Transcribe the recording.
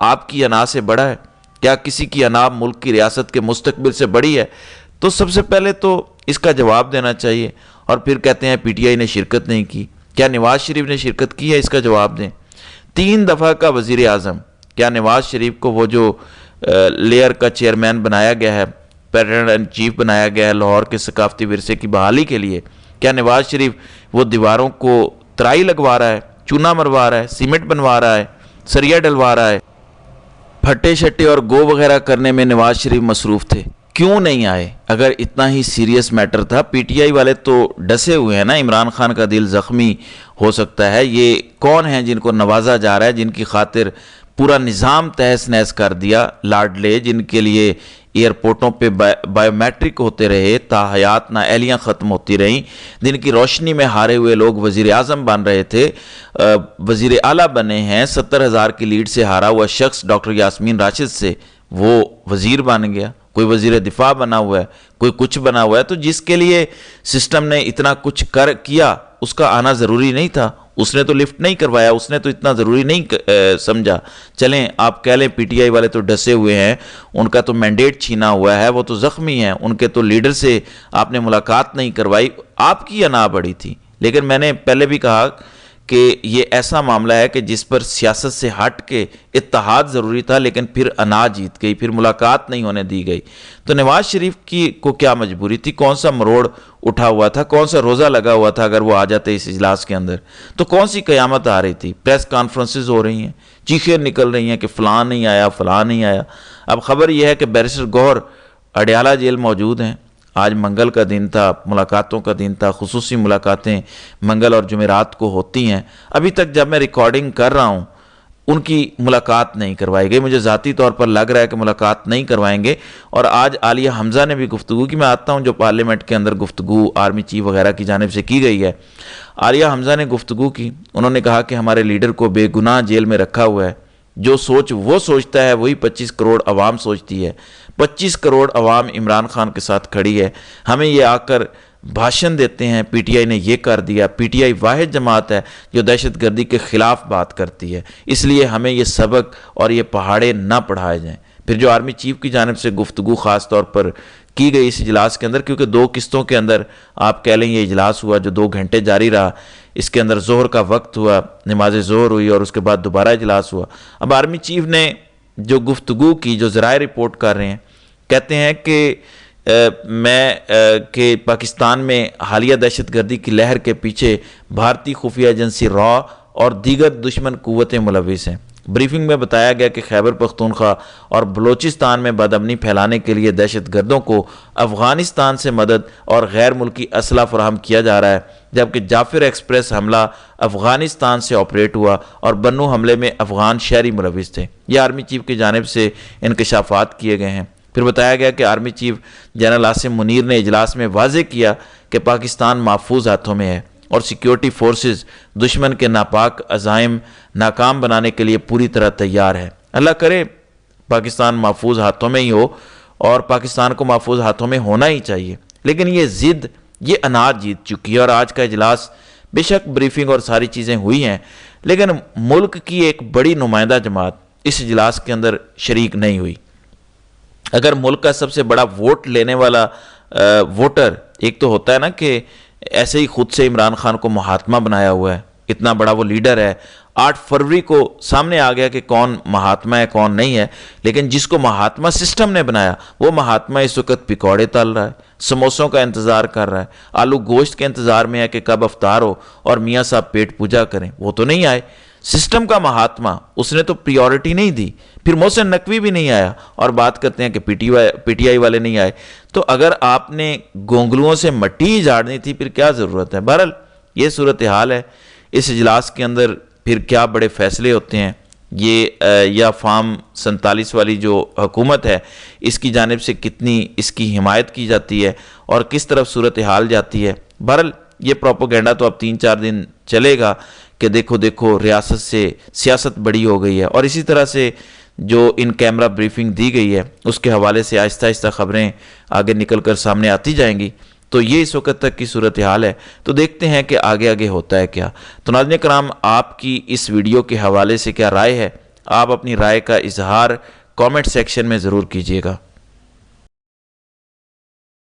آپ کی انا سے بڑا ہے؟ کیا کسی کی انا ملک کی ریاست کے مستقبل سے بڑی ہے؟ تو سب سے پہلے تو اس کا جواب دینا چاہیے۔ اور پھر کہتے ہیں پی ٹی آئی نے شرکت نہیں کی، کیا نواز شریف نے شرکت کی ہے؟ اس کا جواب دیں۔ 3 دفعہ کا وزیر اعظم، کیا نواز شریف کو وہ جو لیئر کا چیئرمین بنایا گیا ہے، پیٹرن اینڈ چیف بنایا گیا ہے لاہور کے ثقافتی ورثے کی بحالی کے لیے، کیا نواز شریف وہ دیواروں کو ترائی لگوا رہا ہے، چونا مروا رہا ہے، سیمنٹ بنوا رہا ہے، سریا ڈلوا رہا ہے؟ پھٹے شٹے اور گو وغیرہ کرنے میں نواز شریف مصروف تھے، کیوں نہیں آئے؟ اگر اتنا ہی سیریس میٹر تھا، پی ٹی آئی والے تو ڈسے ہوئے ہیں نا، عمران خان کا دل زخمی ہو سکتا ہے۔ یہ کون ہیں جن کو نوازا جا رہا ہے، جن کی خاطر پورا نظام تہس نہس کر دیا؟ لاڈلے، جن کے لیے ایئرپورٹوں پہ بائیو میٹرک ہوتے رہے، تاحیات نااہلیاں ختم ہوتی رہیں، جن کی روشنی میں ہارے ہوئے لوگ وزیر اعظم بن رہے تھے، وزیر اعلیٰ بنے ہیں، 70,000 کی لیڈ سے ہارا ہوا شخص ڈاکٹر یاسمین راشد سے وہ وزیر بن گیا، کوئی وزیر دفاع بنا ہوا ہے، کوئی کچھ بنا ہوا ہے۔ تو جس کے لیے سسٹم نے اتنا کچھ کیا، اس کا آنا ضروری نہیں تھا، اس نے تو لفٹ نہیں کروایا، اس نے تو اتنا ضروری نہیں سمجھا۔ چلیں آپ کہہ لیں پی ٹی آئی والے تو ڈسے ہوئے ہیں، ان کا تو مینڈیٹ چھینا ہوا ہے، وہ تو زخمی ہیں، ان کے تو لیڈر سے آپ نے ملاقات نہیں کروائی، آپ کی انا بڑی تھی۔ لیکن میں نے پہلے بھی کہا کہ یہ ایسا معاملہ ہے کہ جس پر سیاست سے ہٹ کے اتحاد ضروری تھا، لیکن پھر انا جیت گئی، پھر ملاقات نہیں ہونے دی گئی۔ تو نواز شریف کو کیا مجبوری تھی؟ کون سا مروڑ اٹھا ہوا تھا؟ کون سا روزہ لگا ہوا تھا؟ اگر وہ آ جاتے اس اجلاس کے اندر تو کون سی قیامت آ رہی تھی؟ پریس کانفرنسز ہو رہی ہیں، چیخیں نکل رہی ہیں کہ فلاں نہیں آیا، فلاں نہیں آیا۔ اب خبر یہ ہے کہ بیرسٹر گوہر اڈیالہ جیل موجود ہیں۔ آج منگل کا دن تھا، ملاقاتوں کا دن تھا، خصوصی ملاقاتیں منگل اور جمعرات کو ہوتی ہیں۔ ابھی تک جب میں ریکارڈنگ کر رہا ہوں ان کی ملاقات نہیں کروائی گئی، مجھے ذاتی طور پر لگ رہا ہے کہ ملاقات نہیں کروائیں گے۔ اور آج عالیہ حمزہ نے بھی گفتگو کی، میں آتا ہوں جو پارلیمنٹ کے اندر گفتگو آرمی چیف وغیرہ کی جانب سے کی گئی ہے۔ عالیہ حمزہ نے گفتگو کی، انہوں نے کہا کہ ہمارے لیڈر کو بے گناہ جیل میں رکھا ہوا ہے، جو سوچ وہ سوچتا ہے وہی 25 کروڑ عوام سوچتی ہے، 25 کروڑ عوام عمران خان کے ساتھ کھڑی ہے۔ ہمیں یہ آ کر بھاشن دیتے ہیں پی ٹی آئی نے یہ کر دیا۔ پی ٹی آئی واحد جماعت ہے جو دہشت گردی کے خلاف بات کرتی ہے، اس لیے ہمیں یہ سبق اور یہ پہاڑے نہ پڑھائے جائیں۔ پھر جو آرمی چیف کی جانب سے گفتگو خاص طور پر کی گئی اس اجلاس کے اندر، کیونکہ 2 قسطوں کے اندر آپ کہہ لیں یہ اجلاس ہوا جو 2 گھنٹے جاری رہا، اس کے اندر ظہر کا وقت ہوا، نماز ظہر ہوئی اور اس کے بعد دوبارہ اجلاس ہوا۔ اب آرمی چیف نے جو گفتگو کی، جو ذرائع رپورٹ کر رہے ہیں، کہتے ہیں کہ پاکستان میں حالیہ دہشت گردی کی لہر کے پیچھے بھارتی خفیہ ایجنسی را اور دیگر دشمن قوتیں ملوث ہیں۔ بریفنگ میں بتایا گیا کہ خیبر پختونخوا اور بلوچستان میں بدامنی پھیلانے کے لیے دہشت گردوں کو افغانستان سے مدد اور غیر ملکی اسلحہ فراہم کیا جا رہا ہے، جبکہ جعفر ایکسپریس حملہ افغانستان سے آپریٹ ہوا اور بنو حملے میں افغان شہری ملوث تھے۔ یہ آرمی چیف کی جانب سے انکشافات کیے گئے ہیں۔ پھر بتایا گیا کہ army chief general Asim Munir نے اجلاس میں واضح کیا کہ پاکستان محفوظ ہاتھوں میں ہے اور سیکیورٹی فورسز دشمن کے ناپاک عزائم ناکام بنانے کے لیے پوری طرح تیار ہے۔ اللہ کرے پاکستان محفوظ ہاتھوں میں ہی ہو، اور پاکستان کو محفوظ ہاتھوں میں ہونا ہی چاہیے۔ لیکن یہ ضد، یہ اناج جیت چکی ہے۔ اور آج کا اجلاس بے شک بریفنگ اور ساری چیزیں ہوئی ہیں، لیکن ملک کی ایک بڑی نمائندہ جماعت اس اجلاس کے اندر شریک نہیں ہوئی۔ اگر ملک کا سب سے بڑا ووٹ لینے والا ووٹر، ایک تو ہوتا ہے نا کہ ایسے ہی خود سے عمران خان کو مہاتما بنایا ہوا ہے، اتنا بڑا وہ لیڈر ہے، 8 فروری کو سامنے آ گیا کہ کون مہاتما ہے کون نہیں ہے، لیکن جس کو مہاتما سسٹم نے بنایا وہ مہاتما اس وقت پکوڑے تل رہا ہے، سموسوں کا انتظار کر رہا ہے، آلو گوشت کے انتظار میں ہے کہ کب افطار ہو اور میاں صاحب پیٹ پوجا کریں، وہ تو نہیں آئے۔ سسٹم کا مہاتما، اس نے تو پریورٹی نہیں دی۔ پھر محسن نقوی بھی نہیں آیا اور بات کرتے ہیں کہ پی ٹی آئی والے نہیں آئے۔ تو اگر آپ نے گونگلوؤں سے مٹی جھاڑنی تھی پھر کیا ضرورت ہے؟ بہرحال یہ صورتحال ہے۔ اس اجلاس کے اندر پھر کیا بڑے فیصلے ہوتے ہیں، یہ یا فارم 47 والی جو حکومت ہے اس کی جانب سے کتنی اس کی حمایت کی جاتی ہے اور کس طرف صورتحال جاتی ہے۔ بہرحال یہ پروپیگنڈا تو اب 3-4 دن چلے گا کہ دیکھو ریاست سے سیاست بڑی ہو گئی ہے، اور اسی طرح سے جو ان کیمرہ بریفنگ دی گئی ہے اس کے حوالے سے آہستہ آہستہ خبریں آگے نکل کر سامنے آتی جائیں گی۔ تو یہ اس وقت تک کی صورتحال ہے، تو دیکھتے ہیں کہ آگے ہوتا ہے کیا۔ تو ناظرین کرام، آپ کی اس ویڈیو کے حوالے سے کیا رائے ہے؟ آپ اپنی رائے کا اظہار کامنٹ سیکشن میں ضرور کیجیے گا۔